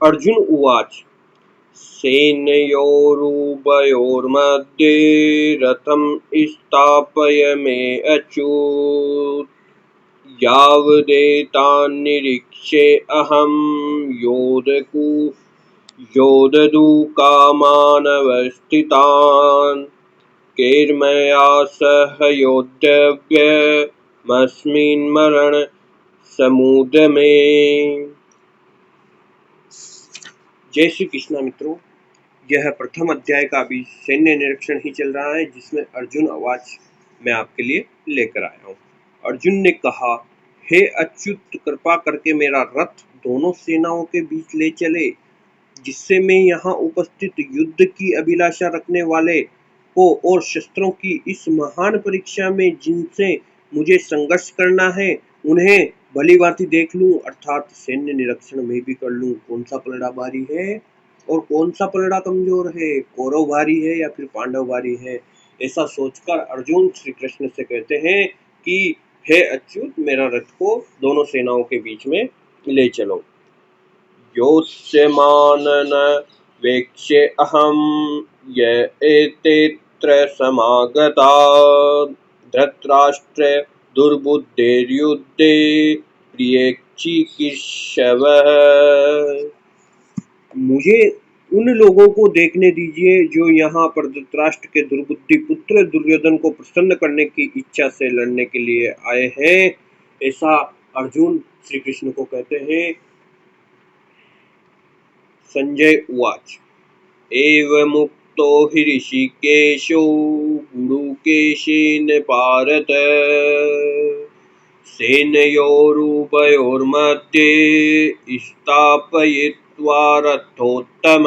अर्जुन उवाच सेनयोरुभयोर्मध्ये रथं स्थापयाम्यच्युत यावदेतान्निरीक्ष्येऽहं योद्धुकामानवस्थितान् कैर्मया सह योद्धव्यमस्मिन् मरणसमुद्यमे। जय श्री कृष्णा मित्रों, यह प्रथम अध्याय का अभी सैन्य निरीक्षण ही चल रहा है, जिसमें अर्जुन आवाज मैं आपके लिए लेकर आया हूँ। अर्जुन ने कहा, हे अच्युत, कृपा करके मेरा रथ दोनों सेनाओं के बीच ले चले, जिससे मैं यहाँ उपस्थित युद्ध की अभिलाषा रखने वाले को और शस्त्रों की इस महान परीक्षा में जिनसे मुझे संघर्ष करना है उन्हें भली भांति देख लूं, अर्थात सैन्य निरीक्षण में भी कर लूं। कौन सा पलड़ा भारी है और कौन सा पलड़ा कमजोर है, कौरव भारी है या फिर पांडव भारी है। ऐसा सोचकर अर्जुन श्री कृष्ण से कहते हैं कि हे अच्युत, मेरा रथ को दोनों सेनाओं के बीच में ले चलो। योत्स्यमानन वेक्ष्येऽहं य एतेऽत्र समागता धृतराष्ट्र दुर्बुद्धेर्युद्धे प्रियेक्षिकीर्षवः। मुझे उन लोगों को देखने दीजिए जो यहाँ पर धृतराष्ट्र के दुर्बुद्धि पुत्र दुर्योधन को प्रसन्न करने की इच्छा से लड़ने के लिए आए हैं। ऐसा अर्जुन श्री कृष्ण को कहते हैं। संजय उवाच एवमुक्तो हि ऋषिकेशो गुरुकेशेन भारत सेनयोरुभयोर्मध्ये स्थापयित्वा रथोत्तम।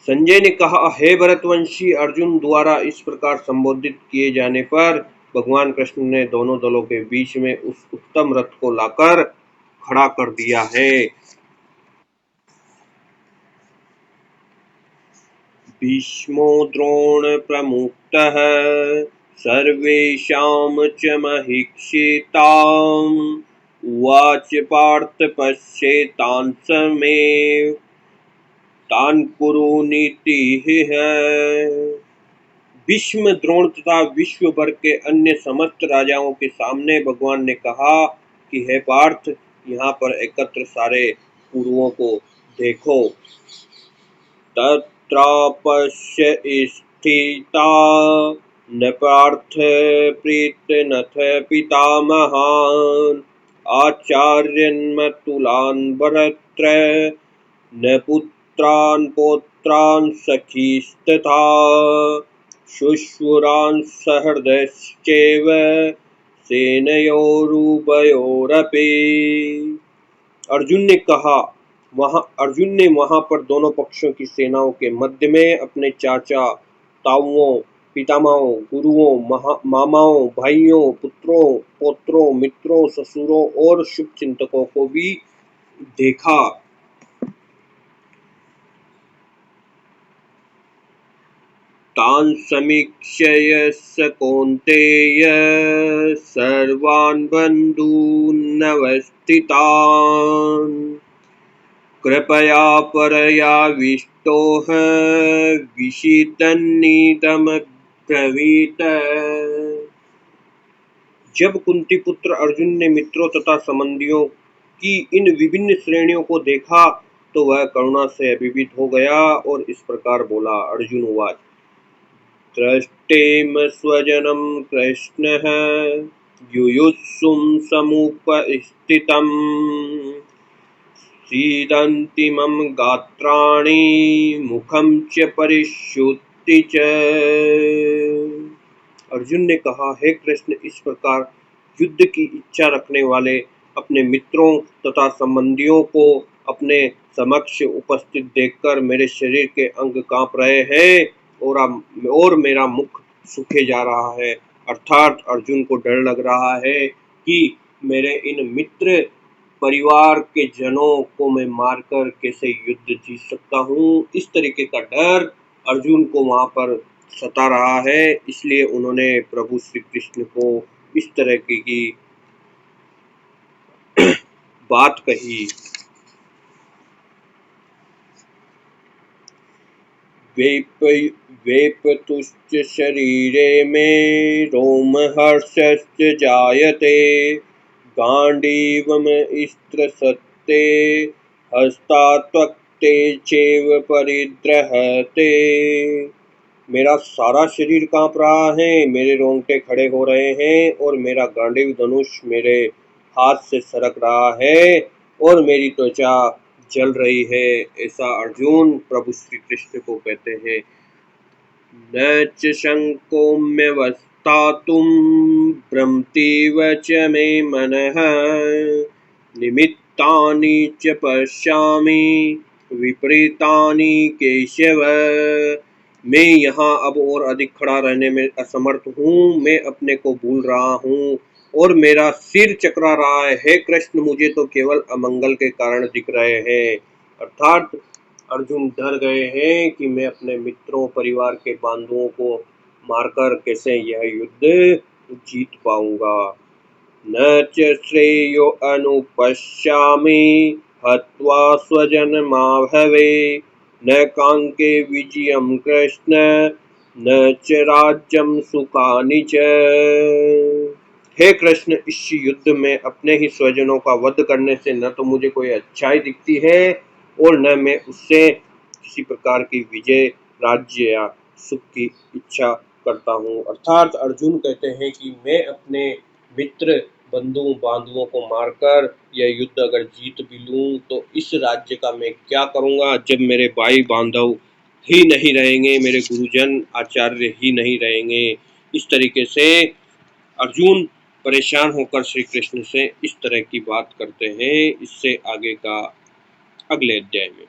संजय ने कहा, हे भरतवंशी, अर्जुन द्वारा इस प्रकार संबोधित किए जाने पर भगवान कृष्ण ने दोनों दलों के बीच में उस उत्तम रथ को लाकर खड़ा कर दिया है। भीष्मो द्रोण प्रमुक्तः सर्वेषां च महिषिताम् उवाच पार्थ पश्येतान् मे तान् कुरु नीतिः। भीष्म, द्रोण तथा विश्व भर के अन्य समस्त राजाओं के सामने भगवान ने कहा कि हे पार्थ, यहाँ पर एकत्र सारे कुरुओं को देखो। तत्रापश्य स्थिता न पार्थ प्रीतनथ पितामहान् आचार्यन् मतुलान् भरत्र न पुत्रान् पौत्रान् सखीस्तथा शुश्रूषान् सहृदयश्चैव सेनयोरुभयोरपि। अर्जुन ने वहां पर दोनों पक्षों की सेनाओं के मध्य में अपने चाचा, ताऊओं, पितामहों, गुरुओं, मामाओं, भाइयों, पुत्रों, पौत्रों, मित्रों, ससुरों और शुभचिंतकों को भी देखा। तान् समीक्ष्य स कौन्तेय सर्वान् बन्धूनवस्थितान् कृपया परयाविष्टोः विषीदन्निदमब्रवीत्। जब कुंती पुत्र अर्जुन ने मित्रों तथा संबंधियों की इन विभिन्न श्रेणियों को देखा तो वह करुणा से अभिभूत हो गया और इस प्रकार बोला। अर्जुन उवाच दृष्टेम स्वजनं कृष्णः युयुत्सुं समुपस्थितम् सीदन्ति मम गात्राणि मुखं च परिशुद्धि च। अर्जुन ने कहा, हे कृष्ण, इस प्रकार युद्ध की इच्छा रखने वाले अपने मित्रों तथा संबंधियों को अपने समक्ष उपस्थित देखकर मेरे शरीर के अंग कांप रहे हैं और मेरा मुख सूखे जा रहा है। अर्थात अर्जुन को डर लग रहा है कि मेरे इन मित्र परिवार के जनों को मैं मारकर कैसे युद्ध जीत सकता हूँ। इस तरीके का डर अर्जुन को वहां पर सता रहा है, इसलिए उन्होंने प्रभु श्री कृष्ण को इस तरह की बात कही। वेप वेपतुश्च शरीरे मे रोमहर्षश्च जायते गाण्डीवम् स्त्रसत्ते हस्तात्वक्ते चैव परिद्रहते। मेरा सारा शरीर कांप रहा है, मेरे रोंगटे खड़े हो रहे हैं और मेरा गांडीव धनुष मेरे हाथ से सरक रहा है और मेरी त्वचा जल रही है। ऐसा अर्जुन प्रभु श्री कृष्ण को कहते हैं। न च शङ्कोम्यवस्थातुं भ्रमतीव च मे मनः निमित्तानि च पश्यामि विपरीतानि केशव। मैं यहाँ अब और अधिक खड़ा रहने में असमर्थ हूँ, मैं अपने को भूल रहा हूँ और मेरा सिर चकरा रहा है। हे कृष्ण, मुझे तो केवल अमंगल के कारण दिख रहे हैं। अर्थात अर्जुन डर गए हैं कि मैं अपने मित्रों, परिवार के बांधवों को मारकर कैसे यह युद्ध जीत पाऊंगा। न च श्रेयो अनुपश्यामि हत्वा स्वजनमाभवे न कांके विजयं कृष्ण न च राज्यं सुखानि च। हे कृष्ण, इस युद्ध में अपने ही स्वजनों का वध करने से न तो मुझे कोई अच्छाई दिखती है और न मैं उससे किसी प्रकार की विजय, राज्य या सुख की इच्छा करता हूँ। अर्थात अर्जुन कहते हैं कि मैं अपने मित्र, बंधु बांधवों को मारकर यह युद्ध अगर जीत भी लूं तो इस राज्य का मैं क्या करूंगा जब मेरे भाई बांधव ही नहीं रहेंगे, मेरे गुरुजन आचार्य ही नहीं रहेंगे। इस तरीके से अर्जुन परेशान होकर श्री कृष्ण से इस तरह की बात करते हैं। इससे आगे का अगले अध्याय में।